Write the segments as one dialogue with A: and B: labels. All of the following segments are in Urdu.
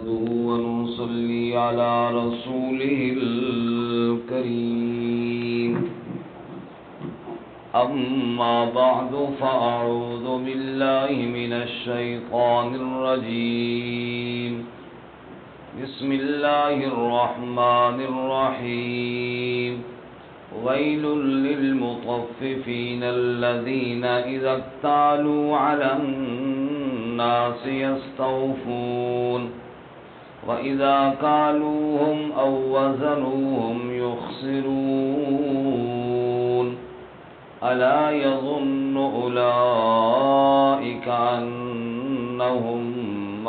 A: نحمده ونصلي على رسوله الكريم أما بعد فأعوذ بالله من الشيطان الرجيم بسم الله الرحمن الرحيم ويل للمطففين الذين إذا اكتالوا على الناس يستوفون وإذا كالوهم أو وزنوهم يخسرون ألا يظن أولئك أنهم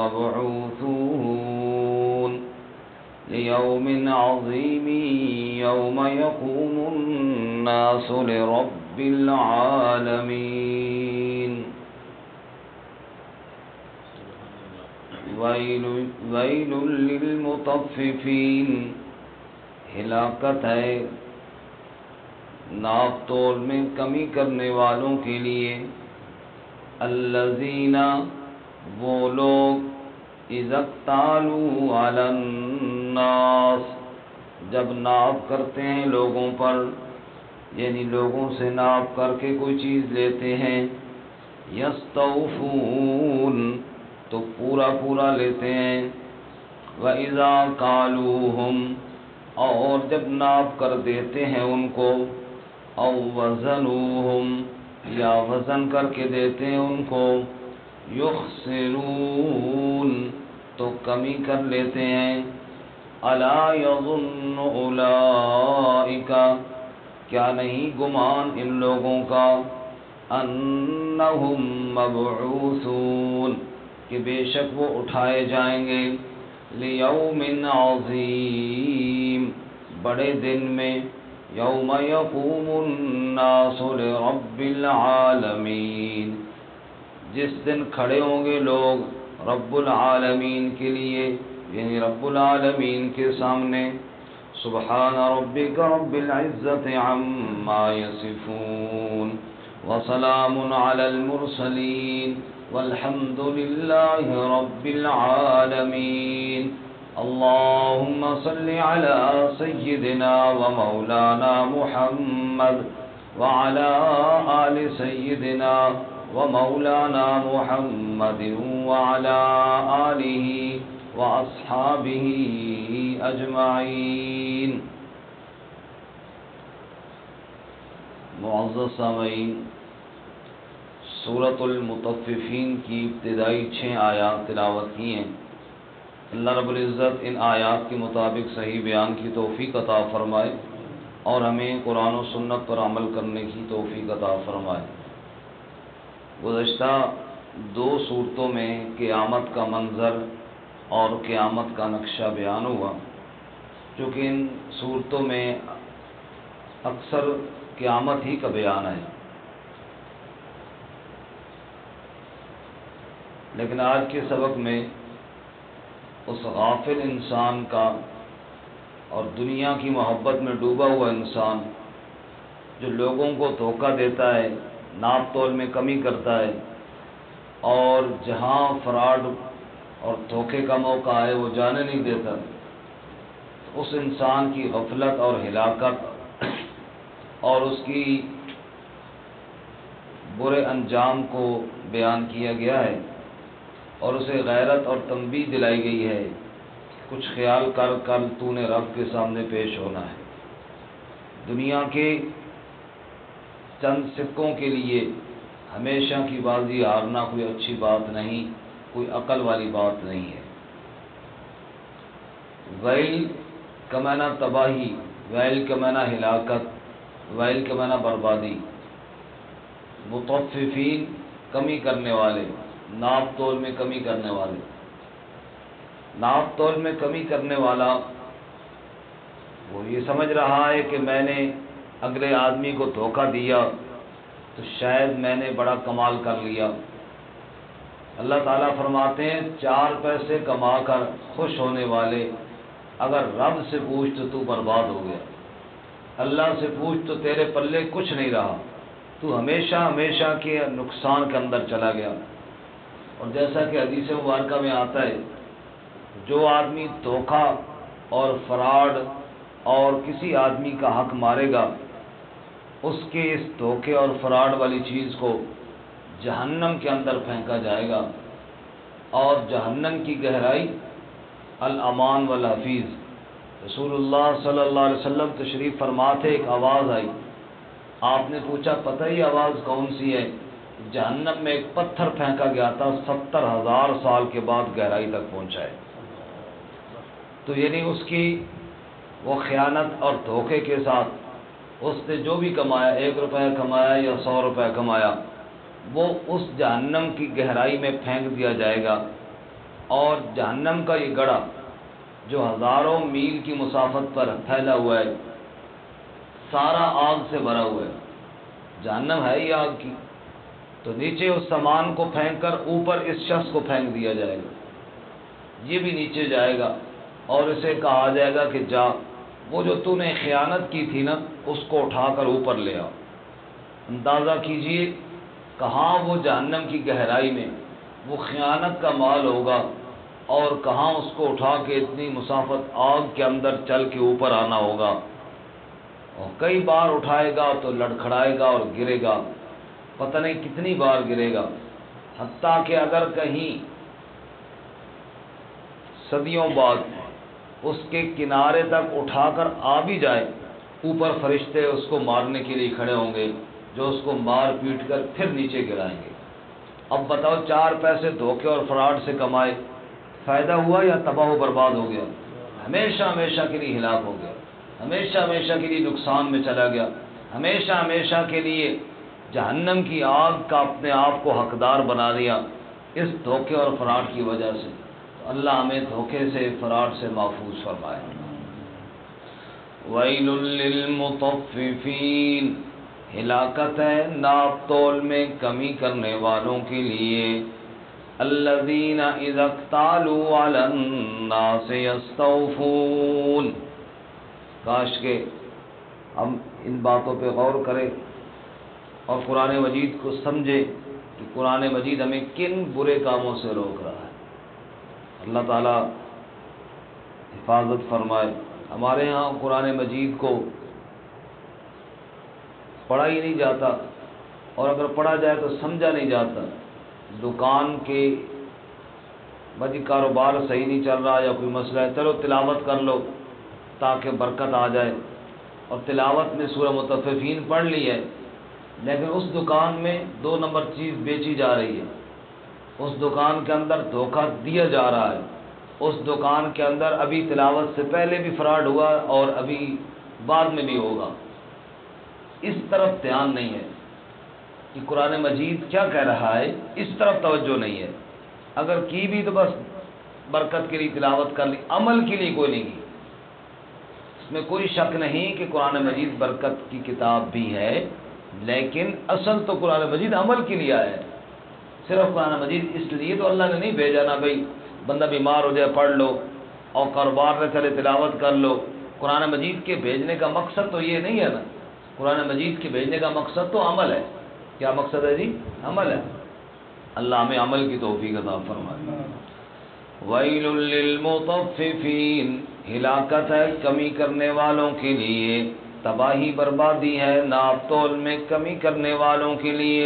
A: مبعوثون ليوم عظيم يوم يقوم الناس لرب العالمين ويل للمطففين ہلاکت ہے ناپ تول میں کمی کرنے والوں کے لیے الذین وہ لوگ اذا اکتالوا علی الناس جب ناپ کرتے ہیں لوگوں پر، یعنی لوگوں سے ناپ کر کے کوئی چیز لیتے ہیں، یستوفون تو پورا پورا لیتے ہیں، وَإِذَا كَالُوهُمْ اور جب ناپ کر دیتے ہیں ان کو، او وزنوہم یا وزن کر کے دیتے ہیں ان کو، یخسرون تو کمی کر لیتے ہیں، الا یظن اولئک کیا نہیں گمان ان لوگوں کا، انہم مبعوثون کہ بے شک وہ اٹھائے جائیں گے، لیوم عظیم بڑے دن میں، یوم یقوم الناس لرب العالمین جس دن کھڑے ہوں گے لوگ رب العالمین کے لیے، یعنی رب العالمین کے سامنے۔ سبحان ربک رب العزت عما یصفون وسلام علی المرسلین والحمد للہ رب العالمین۔ اللہم صل علی سیدنا ومولانا محمد وعلى آل سيدنا ومولانا محمد وعلى آله وأصحابه أجمعين۔ معزز سامعین، سورۃ المطففین کی ابتدائی 6 آیات تلاوت کی ہیں۔ اللہ رب العزت ان آیات کے مطابق صحیح بیان کی توفیق عطا فرمائے اور ہمیں قرآن و سنت پر عمل کرنے کی توفیق عطا فرمائے۔ گزشتہ 2 صورتوں میں قیامت کا منظر اور قیامت کا نقشہ بیان ہوا، چونکہ ان صورتوں میں اکثر قیامت ہی کا بیان ہے، لیکن آج کے سبق میں اس غافل انسان کا اور دنیا کی محبت میں ڈوبا ہوا انسان جو لوگوں کو دھوکہ دیتا ہے، ناپ تول میں کمی کرتا ہے، اور جہاں فراڈ اور دھوکے کا موقع ہے وہ جانے نہیں دیتا، اس انسان کی غفلت اور ہلاکت اور اس کی برے انجام کو بیان کیا گیا ہے، اور اسے غیرت اور تنبیہ دلائی گئی ہے، کچھ خیال کر کل تو نے رب کے سامنے پیش ہونا ہے۔ دنیا کے چند سکوں کے لیے ہمیشہ کی بازی ہارنا کوئی اچھی بات نہیں، کوئی عقل والی بات نہیں ہے۔ ویل کا معنی تباہی، ویل کا معنی ہلاکت، ویل کا معنی بربادی۔ مطففین کمی کرنے والے، ناپ تول میں کمی کرنے والے۔ ناپ تول میں کمی کرنے والا وہ یہ سمجھ رہا ہے کہ میں نے اگلے آدمی کو دھوکہ دیا تو شاید میں نے بڑا کمال کر لیا۔ اللہ تعالیٰ فرماتے ہیں 4 پیسے کما کر خوش ہونے والے اگر رب سے پوچھ تو برباد ہو گیا، اللہ سے پوچھ تو تیرے پلے کچھ نہیں رہا، تو ہمیشہ ہمیشہ کے نقصان کے اندر چلا گیا۔ اور جیسا کہ حدیث مبارکہ میں آتا ہے، جو آدمی دھوکہ اور فراڈ اور کسی آدمی کا حق مارے گا، اس کے اس دھوکے اور فراڈ والی چیز کو جہنم کے اندر پھینکا جائے گا، اور جہنم کی گہرائی الامان والحفیظ۔ رسول اللہ صلی اللہ علیہ وسلم تشریف فرما تھے، ایک آواز آئی، آپ نے پوچھا پتہ ہی آواز کون سی ہے؟ جہنم میں ایک پتھر پھینکا گیا تھا، 70,000 سال کے بعد گہرائی تک پہنچا ہے۔ تو یعنی اس کی وہ خیانت اور دھوکے کے ساتھ اس نے جو بھی کمایا، 1 روپے کمایا یا 100 روپے کمایا، وہ اس جہنم کی گہرائی میں پھینک دیا جائے گا۔ اور جہنم کا یہ گڑھا جو ہزاروں میل کی مسافت پر پھیلا ہوا ہے، سارا آگ سے بھرا ہوا ہے، جہنم ہے ہی آگ کی، تو نیچے اس سامان کو پھینک کر اوپر اس شخص کو پھینک دیا جائے گا، یہ بھی نیچے جائے گا، اور اسے کہا جائے گا کہ جا، وہ جو تو نے خیانت کی تھی نا، اس کو اٹھا کر اوپر لے آ۔ اندازہ کیجئے کہاں وہ جہنم کی گہرائی میں وہ خیانت کا مال ہوگا، اور کہاں اس کو اٹھا کے اتنی مسافت آگ کے اندر چل کے اوپر آنا ہوگا، اور کئی بار اٹھائے گا تو لڑکھڑائے گا اور گرے گا، پتہ نہیں کتنی بار گرے گا، حتیٰ کہ اگر کہیں صدیوں بعد اس کے کنارے تک اٹھا کر آ بھی جائے، اوپر فرشتے اس کو مارنے کے لیے کھڑے ہوں گے، جو اس کو مار پیٹ کر پھر نیچے گرائیں گے۔ اب بتاؤ 4 پیسے دھوکے اور فراڈ سے کمائے، فائدہ ہوا یا تباہ و برباد ہو گیا؟ ہمیشہ ہمیشہ کے لیے ہلاک ہو گیا، ہمیشہ ہمیشہ کے لیے نقصان میں چلا گیا، ہمیشہ ہمیشہ کے لیے جہنم کی آگ کا اپنے آپ کو حقدار بنا دیا اس دھوکے اور فراڈ کی وجہ سے۔ تو اللہ ہمیں دھوکے سے، فراڈ سے محفوظ فرمائے۔ وَيْلٌ لِّلْمُطَفِّفِينَ، ہلاکت ہے ناپ تول میں کمی کرنے والوں کے لیے، الَّذِينَ إِذَا اكْتَالُوا عَلَى النَّاسِ يَسْتَوْفُونَ۔ کاش کہ ہم ان باتوں پہ غور کریں اور قرآن مجید کو سمجھے کہ قرآن مجید ہمیں کن برے کاموں سے روک رہا ہے۔ اللہ تعالیٰ حفاظت فرمائے۔ ہمارے ہاں قرآن مجید کو پڑھا ہی نہیں جاتا، اور اگر پڑھا جائے تو سمجھا نہیں جاتا۔ دکان کے بھائی کاروبار صحیح نہیں چل رہا یا کوئی مسئلہ ہے، چلو تلاوت کر لو تاکہ برکت آ جائے، اور تلاوت میں سورہ مطففین پڑھ لی ہے، لیکن اس دکان میں 2 نمبر چیز بیچی جا رہی ہے، اس دکان کے اندر دھوکہ دیا جا رہا ہے، اس دکان کے اندر ابھی تلاوت سے پہلے بھی فراڈ ہوا اور ابھی بعد میں بھی ہوگا۔ اس طرف دھیان نہیں ہے کہ قرآن مجید کیا کہہ رہا ہے، اس طرف توجہ نہیں ہے۔ اگر کی بھی تو بس برکت کے لیے تلاوت کر لی، عمل کے لیے کوئی نہیں کی۔ اس میں کوئی شک نہیں کہ قرآن مجید برکت کی کتاب بھی ہے، لیکن اصل تو قرآن مجید عمل کے لیے آیا ہے۔ صرف قرآن مجید اس لیے تو اللہ نے نہیں بھیجا نا بھائی بندہ بیمار ہو جائے پڑھ لو، اور کاروبار نہ چلے تلاوت کر لو۔ قرآن مجید کے بھیجنے کا مقصد تو یہ نہیں ہے نا، قرآن مجید کے بھیجنے کا مقصد تو عمل ہے۔ کیا مقصد ہے جی؟ عمل ہے۔ اللہ ہمیں عمل کی توفیق عطا فرمائے۔ وَيْلٌ لِّلْمُطَفِّفِينَ، ہلاکت ہے کمی کرنے والوں کے لیے، تباہی بربادی ہے ناپ تول میں کمی کرنے والوں کے لیے،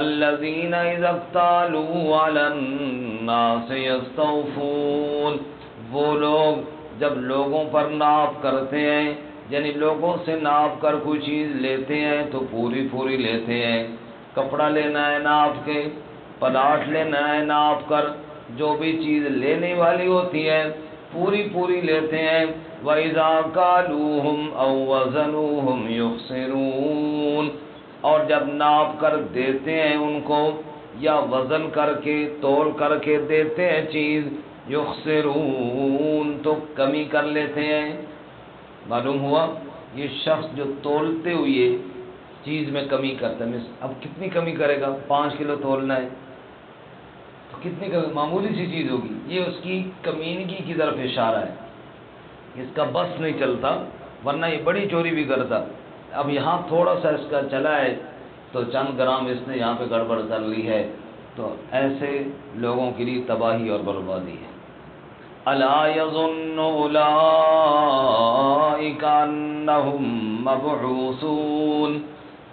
A: الَّذِينَ إِذَا اكْتَالُوا عَلَى النَّاسِ يَسْتَوْفُونَ، وہ لوگ جب لوگوں پر ناپ کرتے ہیں، یعنی لوگوں سے ناپ کر کوئی چیز لیتے ہیں تو پوری پوری لیتے ہیں۔ کپڑا لینا ہے ناپ کے، پلاٹ لینا ہے ناپ کر، جو بھی چیز لینے والی ہوتی ہے پوری پوری لیتے ہیں۔ وَإِذَا كَالُوهُمْ أَوْ وَزَنُوهُمْ يُخْسِرُونَ، اور جب ناپ کر دیتے ہیں ان کو یا وزن کر کے تول کر کے دیتے ہیں چیز، یخسرون تو کمی کر لیتے ہیں۔ معلوم ہوا یہ شخص جو تولتے ہوئے چیز میں کمی کرتا ہے، اب کتنی کمی کرے گا؟ 5 کلو تولنا ہے تو کتنی کمی؟ معمولی سی چیز ہوگی۔ یہ اس کی کمینگی کی طرف اشارہ ہے، اس کا بس نہیں چلتا، ورنہ یہ بڑی چوری بھی کرتا۔ اب یہاں تھوڑا سا اس کا چلا ہے تو چند گرام اس نے یہاں پہ گڑبڑ کر لی ہے، تو ایسے لوگوں کے لیے تباہی اور بربادی ہے۔ الا یظن اولئک انہم مبعوثون،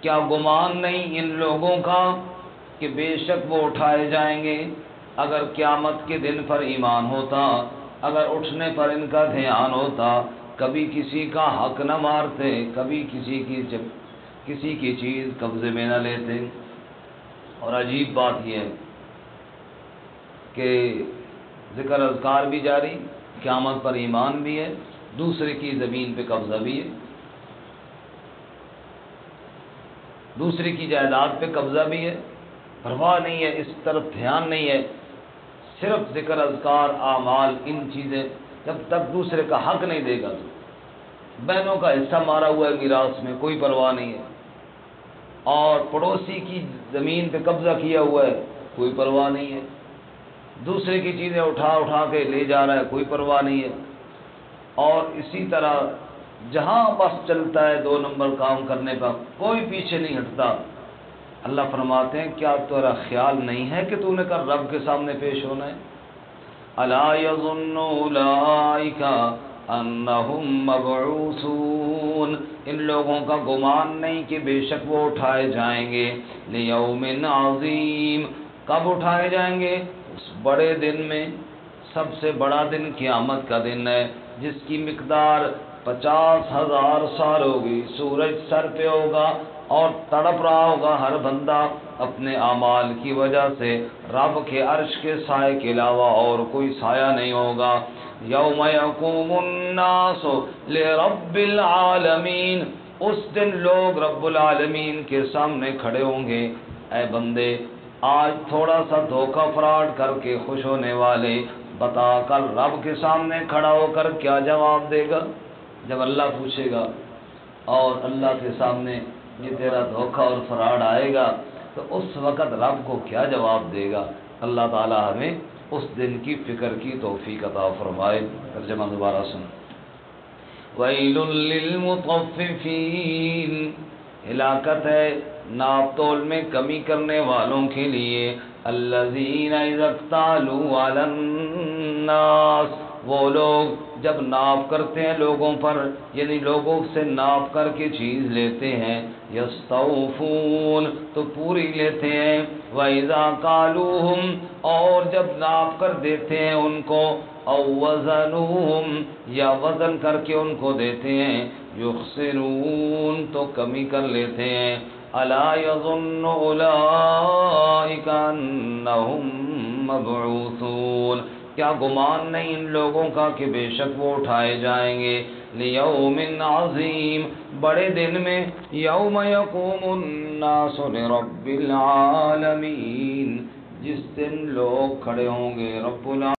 A: کیا گمان نہیں ان لوگوں کا کہ بے شک وہ اٹھائے جائیں گے؟ اگر قیامت کے دن پر ایمان ہوتا، اگر اٹھنے پر ان کا دھیان ہوتا، کبھی کسی کا حق نہ مارتے، کبھی کسی کی چیز قبضے میں نہ لیتے۔ اور عجیب بات یہ ہے کہ ذکر اذکار بھی جاری، قیامت پر ایمان بھی ہے، دوسرے کی زمین پہ قبضہ بھی ہے، دوسرے کی جائیداد پہ قبضہ بھی ہے، پرواہ نہیں ہے، اس طرف دھیان نہیں ہے، صرف ذکر اذکار اعمال، ان چیزیں جب تک دوسرے کا حق نہیں دے گا تو بہنوں کا حصہ مارا ہوا ہے میراث میں، کوئی پرواہ نہیں ہے، اور پڑوسی کی زمین پہ قبضہ کیا ہوا ہے، کوئی پرواہ نہیں ہے، دوسرے کی چیزیں اٹھا کے لے جا رہا ہے، کوئی پرواہ نہیں ہے، اور اسی طرح جہاں بس چلتا ہے 2 نمبر کام کرنے پر کوئی پیچھے نہیں ہٹتا۔ اللہ فرماتے ہیں کیا تیرا خیال نہیں ہے کہ تو نے کل رب کے سامنے پیش ہونا ہے؟ الا یظن اولئک انہم مبعوثون، ان لوگوں کا گمان نہیں کہ بے شک وہ اٹھائے جائیں گے لیوم عظیم، کب اٹھائے جائیں گے؟ اس بڑے دن میں، سب سے بڑا دن قیامت کا دن ہے، جس کی مقدار 50,000 سال ہوگی، سورج سر پہ ہوگا اور تڑپ رہا ہوگا ہر بندہ اپنے اعمال کی وجہ سے، رب کے عرش کے سائے کے علاوہ اور کوئی سایہ نہیں ہوگا۔ یوم یقوم الناس لرب العالمین، اس دن لوگ رب العالمین کے سامنے کھڑے ہوں گے۔ اے بندے، آج تھوڑا سا دھوکہ فراڈ کر کے خوش ہونے والے، بتا کل رب کے سامنے کھڑا ہو کر کیا جواب دے گا؟ جب اللہ پوچھے گا اور اللہ کے سامنے یہ تیرا دھوکہ اور فراڈ آئے گا تو اس وقت رب کو کیا جواب دے گا؟ اللہ تعالی ہمیں اس دن کی فکر کی توفیق عطا فرمائے۔ ترجمہ دوبارہ سن۔ ویل للمطففین، ہلاکت ہے ناپ تول میں کمی کرنے والوں کے لیے، الذین اذا اکتالوا علی الناس، وہ لوگ جب ناپ کرتے ہیں لوگوں پر، یعنی لوگوں سے ناپ کر کے چیز لیتے ہیں، یستوفون تو پوری لیتے ہیں، وَإِذَا قَالُوهُمْ اور جب ناپ کر دیتے ہیں ان کو، او وزنوہم یا وزن کر کے ان کو دیتے ہیں، یخسرون تو کمی کر لیتے ہیں۔ الا یظن اولئک انہم مبعوثون، کیا گمان نہیں ان لوگوں کا کہ بے شک وہ اٹھائے جائیں گے لیوم عظیم، بڑے دن میں، یوم یقوم الناس لرب العالمین، جس دن لوگ کھڑے ہوں گے رب العالمین